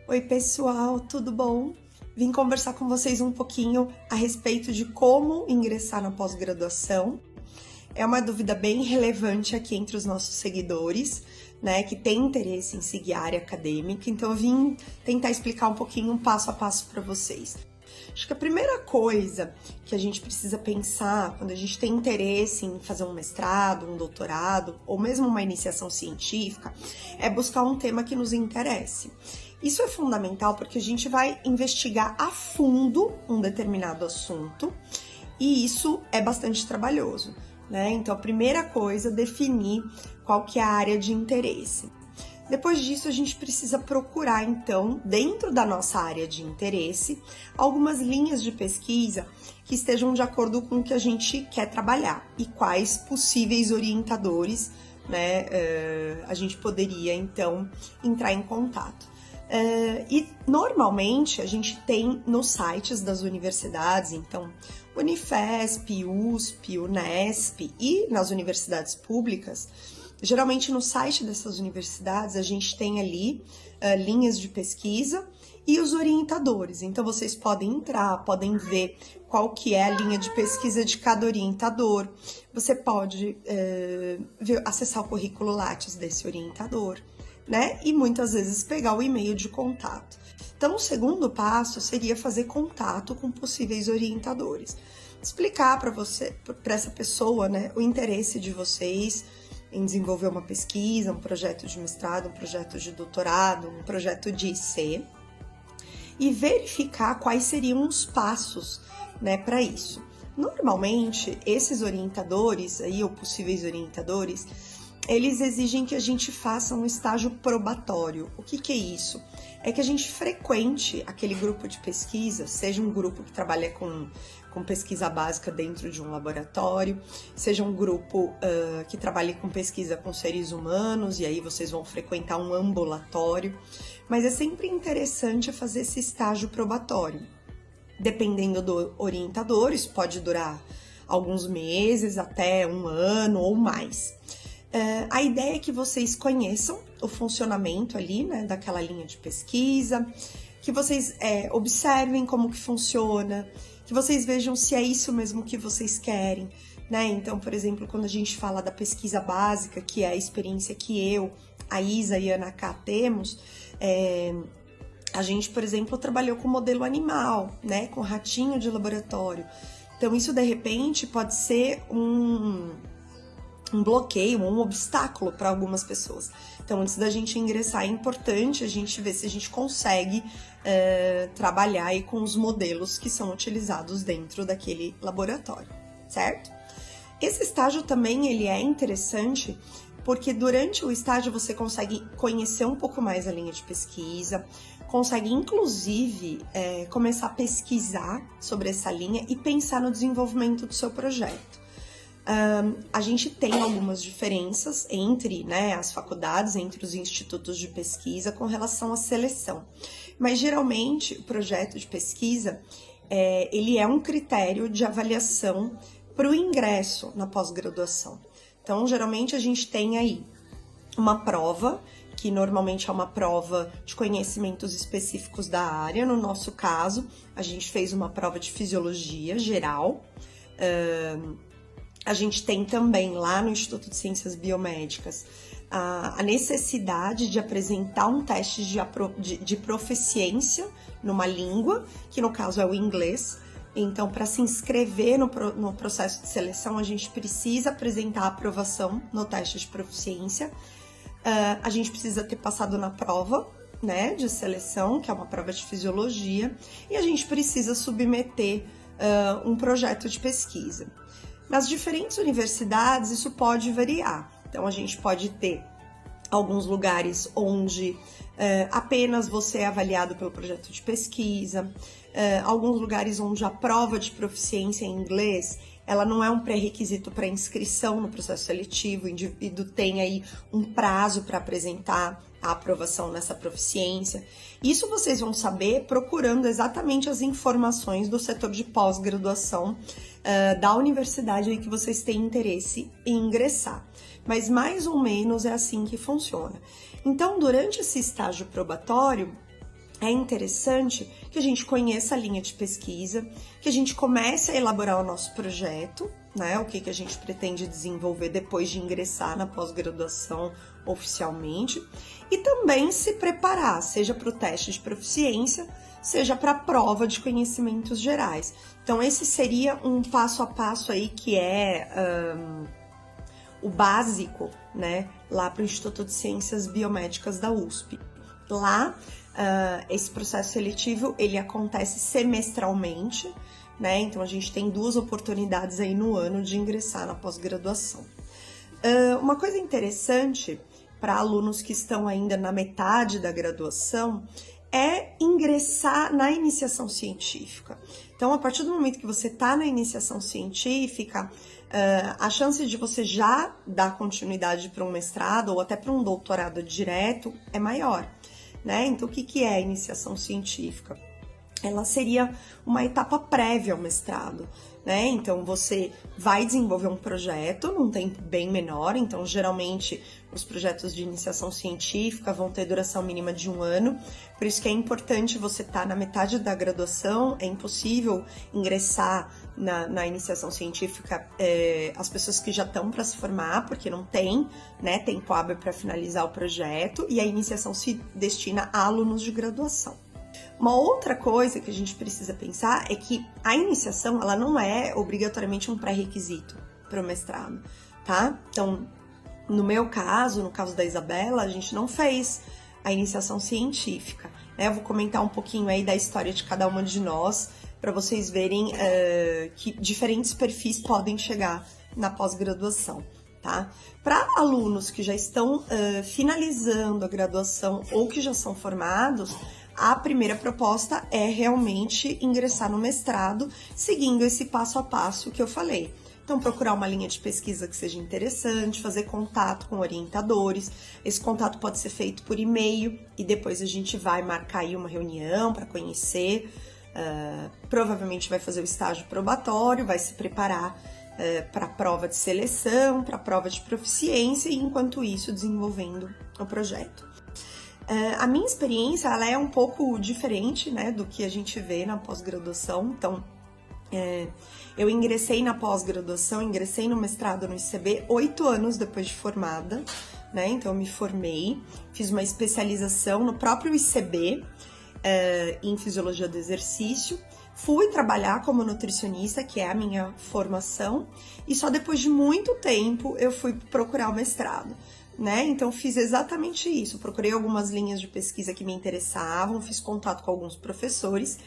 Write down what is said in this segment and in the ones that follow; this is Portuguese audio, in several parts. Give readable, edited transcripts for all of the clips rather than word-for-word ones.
Oi, pessoal, tudo bom? Vim conversar com vocês um pouquinho a respeito de como ingressar na pós-graduação. É uma dúvida bem relevante aqui entre os nossos seguidores, né, que tem interesse em seguir a área acadêmica, então eu vim tentar explicar um pouquinho, passo a passo para vocês. Acho que a primeira coisa que a gente precisa pensar quando a gente tem interesse em fazer um mestrado, um doutorado ou mesmo uma iniciação científica é buscar um tema que nos interesse. Isso é fundamental porque a gente vai investigar a fundo um determinado assunto e isso é bastante trabalhoso, né? Então a primeira coisa é definir qual que é a área de interesse. Depois disso, a gente precisa procurar, então, dentro da nossa área de interesse, algumas linhas de pesquisa que estejam de acordo com o que a gente quer trabalhar e quais possíveis orientadores, né, a gente poderia, então, entrar em contato. E normalmente a gente tem nos sites das universidades, então Unifesp, USP, Unesp e nas universidades públicas. Geralmente no site dessas universidades a gente tem ali linhas de pesquisa e os orientadores. Então vocês podem entrar, podem ver qual que é a linha de pesquisa de cada orientador. Você pode acessar o currículo Lattes desse orientador, né? E muitas vezes pegar o e-mail de contato. Então o segundo passo seria fazer contato com possíveis orientadores. Explicar para essa pessoa, né, o interesse de vocês em desenvolver uma pesquisa, um projeto de mestrado, um projeto de doutorado, um projeto de IC, e verificar quais seriam os passos, né, para isso. Normalmente, esses orientadores, aí, ou possíveis orientadores, eles exigem que a gente faça um estágio probatório. O que é isso? É que a gente frequente aquele grupo de pesquisa, seja um grupo que trabalha com pesquisa básica dentro de um laboratório, seja um grupo que trabalhe com pesquisa com seres humanos, e aí vocês vão frequentar um ambulatório, mas é sempre interessante fazer esse estágio probatório. Dependendo do orientador, isso pode durar alguns meses, até um ano ou mais. A ideia é que vocês conheçam o funcionamento ali, né, daquela linha de pesquisa, que vocês observem como que funciona, que vocês vejam se é isso mesmo que vocês querem, né? Então, por exemplo, quando a gente fala da pesquisa básica, que é a experiência que eu, a Isa e a Ana K temos, a gente, por exemplo, trabalhou com modelo animal, né? Com ratinho de laboratório. Então, isso, de repente, pode ser um bloqueio, um obstáculo para algumas pessoas. Então, antes da gente ingressar, é importante a gente ver se a gente consegue trabalhar aí com os modelos que são utilizados dentro daquele laboratório, certo? Esse estágio também ele é interessante porque durante o estágio você consegue conhecer um pouco mais a linha de pesquisa, consegue inclusive começar a pesquisar sobre essa linha e pensar no desenvolvimento do seu projeto. A gente tem algumas diferenças entre, né, as faculdades, entre os institutos de pesquisa com relação à seleção. Mas geralmente o projeto de pesquisa ele é um critério de avaliação para o ingresso na pós-graduação. Então, geralmente a gente tem aí uma prova, que normalmente é uma prova de conhecimentos específicos da área. No nosso caso, a gente fez uma prova de fisiologia geral. A gente tem também lá no Instituto de Ciências Biomédicas a necessidade de apresentar um teste de proficiência numa língua, que no caso é o inglês. Então, para se inscrever no processo de seleção, a gente precisa apresentar a aprovação no teste de proficiência. A gente precisa ter passado na prova, né, de seleção, que é uma prova de fisiologia, e a gente precisa submeter um projeto de pesquisa. Nas diferentes universidades, isso pode variar. Então, a gente pode ter alguns lugares onde apenas você é avaliado pelo projeto de pesquisa, alguns lugares onde a prova de proficiência em inglês ela não é um pré-requisito para inscrição no processo seletivo, o indivíduo tem aí um prazo para apresentar a aprovação nessa proficiência. Isso vocês vão saber procurando exatamente as informações do setor de pós-graduação da universidade aí que vocês têm interesse em ingressar. Mas mais ou menos é assim que funciona. Então, durante esse estágio probatório, é interessante que a gente conheça a linha de pesquisa, que a gente comece a elaborar o nosso projeto, né? O que a gente pretende desenvolver depois de ingressar na pós-graduação oficialmente, e também se preparar, seja para o teste de proficiência, seja para a prova de conhecimentos gerais. Então, esse seria um passo a passo aí que é o básico, né, lá para o Instituto de Ciências Biomédicas da USP. Lá, esse processo seletivo, ele acontece semestralmente, né, então a gente tem 2 oportunidades aí no ano de ingressar na pós-graduação. Uma coisa interessante para alunos que estão ainda na metade da graduação é ingressar na iniciação científica. Então, a partir do momento que você está na iniciação científica, a chance de você já dar continuidade para um mestrado ou até para um doutorado direto é maior, né? Então, o que é a iniciação científica? Ela seria uma etapa prévia ao mestrado, né? Então, você vai desenvolver um projeto num tempo bem menor. Então, geralmente, os projetos de iniciação científica vão ter duração mínima de 1 ano. Por isso que é importante você estar na metade da graduação. É impossível ingressar na iniciação científica as pessoas que já estão para se formar, porque não tem, né, tempo hábil para finalizar o projeto. E a iniciação se destina a alunos de graduação. Uma outra coisa que a gente precisa pensar é que a iniciação, ela não é obrigatoriamente um pré-requisito para o mestrado, tá? Então, no meu caso, no caso da Isabela, a gente não fez a iniciação científica, né? Eu vou comentar um pouquinho aí da história de cada uma de nós, para vocês verem que diferentes perfis podem chegar na pós-graduação, tá? Para alunos que já estão finalizando a graduação ou que já são formados, a primeira proposta é realmente ingressar no mestrado, seguindo esse passo a passo que eu falei. Então, procurar uma linha de pesquisa que seja interessante, fazer contato com orientadores. Esse contato pode ser feito por e-mail e depois a gente vai marcar aí uma reunião para conhecer. Provavelmente vai fazer o estágio probatório, vai se preparar para a prova de seleção, para a prova de proficiência e, enquanto isso, desenvolvendo o projeto. A minha experiência, ela é um pouco diferente, né, do que a gente vê na pós-graduação. Então, eu ingressei na pós-graduação, ingressei no mestrado no ICB 8 anos depois de formada, né? Então, eu me formei, fiz uma especialização no próprio ICB, em Fisiologia do Exercício. Fui trabalhar como nutricionista, que é a minha formação, e só depois de muito tempo eu fui procurar o mestrado. Né? Então, fiz exatamente isso. Procurei algumas linhas de pesquisa que me interessavam, fiz contato com alguns professores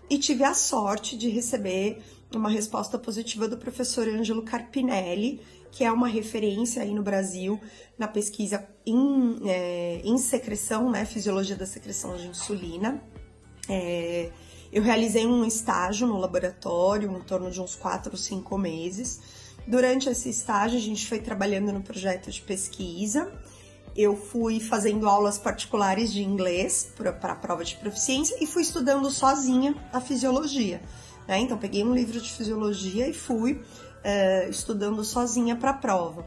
e tive a sorte de receber uma resposta positiva do professor Ângelo Carpinelli, que é uma referência aí no Brasil na pesquisa em secreção, né? Fisiologia da secreção de insulina. Eu realizei um estágio no laboratório em torno de uns 4 ou 5 meses. Durante esse estágio, a gente foi trabalhando no projeto de pesquisa. Eu fui fazendo aulas particulares de inglês para a prova de proficiência e fui estudando sozinha a fisiologia, né? Então, peguei um livro de fisiologia e fui estudando sozinha para a prova.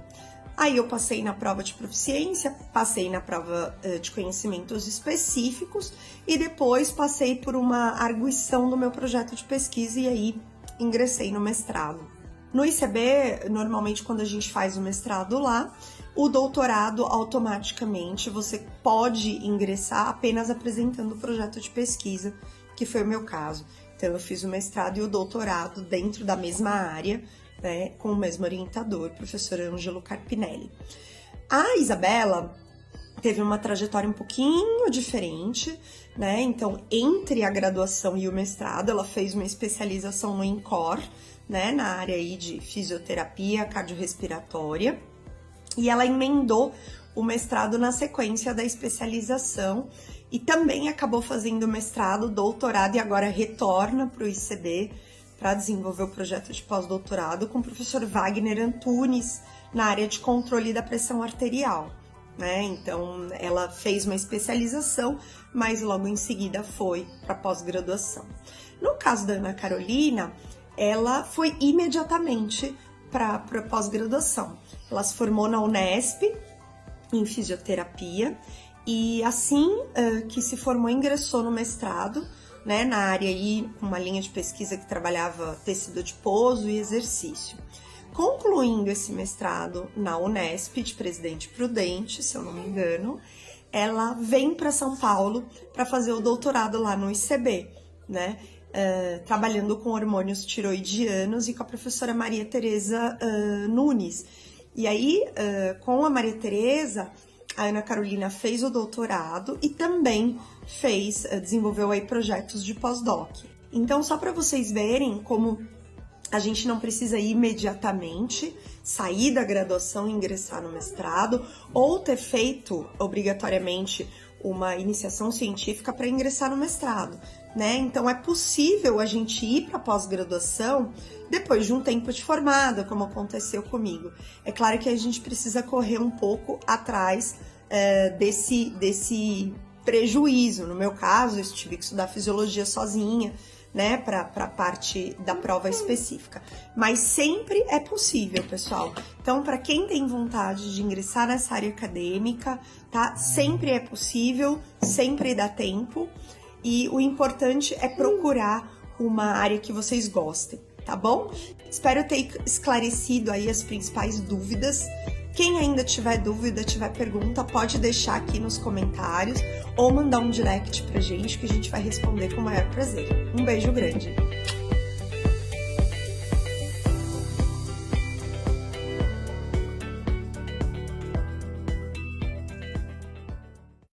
Aí, eu passei na prova de proficiência, passei na prova de conhecimentos específicos e depois passei por uma arguição do meu projeto de pesquisa e aí ingressei no mestrado. No ICB, normalmente quando a gente faz o mestrado lá, o doutorado automaticamente você pode ingressar apenas apresentando o projeto de pesquisa, que foi o meu caso. Então eu fiz o mestrado e o doutorado dentro da mesma área, né, com o mesmo orientador, o professor Ângelo Carpinelli. A Isabela teve uma trajetória um pouquinho diferente, né? Então, entre a graduação e o mestrado, ela fez uma especialização no INCOR, né, na área aí de fisioterapia cardiorrespiratória, e ela emendou o mestrado na sequência da especialização e também acabou fazendo mestrado, doutorado e agora retorna para o ICB para desenvolver o projeto de pós-doutorado com o professor Wagner Antunes na área de controle da pressão arterial, né? Então, ela fez uma especialização, mas logo em seguida foi para pós-graduação. No caso da Ana Carolina, ela foi imediatamente para pós-graduação. Ela se formou na Unesp, em fisioterapia, E assim que se formou, ingressou no mestrado, né, na área aí, com uma linha de pesquisa que trabalhava tecido adiposo e exercício. Concluindo esse mestrado na Unesp, de Presidente Prudente, se eu não me engano, ela vem para São Paulo para fazer o doutorado lá no ICB, né? Trabalhando com hormônios tiroidianos e com a professora Maria Tereza Nunes. E aí, com a Maria Tereza, a Ana Carolina fez o doutorado e também desenvolveu aí projetos de pós-doc. Então, só para vocês verem como a gente não precisa imediatamente sair da graduação e ingressar no mestrado ou ter feito obrigatoriamente uma iniciação científica para ingressar no mestrado, né? Então é possível a gente ir para pós-graduação depois de um tempo de formada, como aconteceu comigo. É claro que a gente precisa correr um pouco atrás desse prejuízo. No meu caso, eu tive que estudar fisiologia sozinha, né, para a parte da prova específica. Mas sempre é possível, pessoal. Então, para quem tem vontade de ingressar nessa área acadêmica, tá? Sempre é possível, sempre dá tempo. E o importante é procurar uma área que vocês gostem, tá bom? Espero ter esclarecido aí as principais dúvidas. Quem ainda tiver dúvida, tiver pergunta, pode deixar aqui nos comentários ou mandar um direct pra gente que a gente vai responder com o maior prazer. Um beijo grande!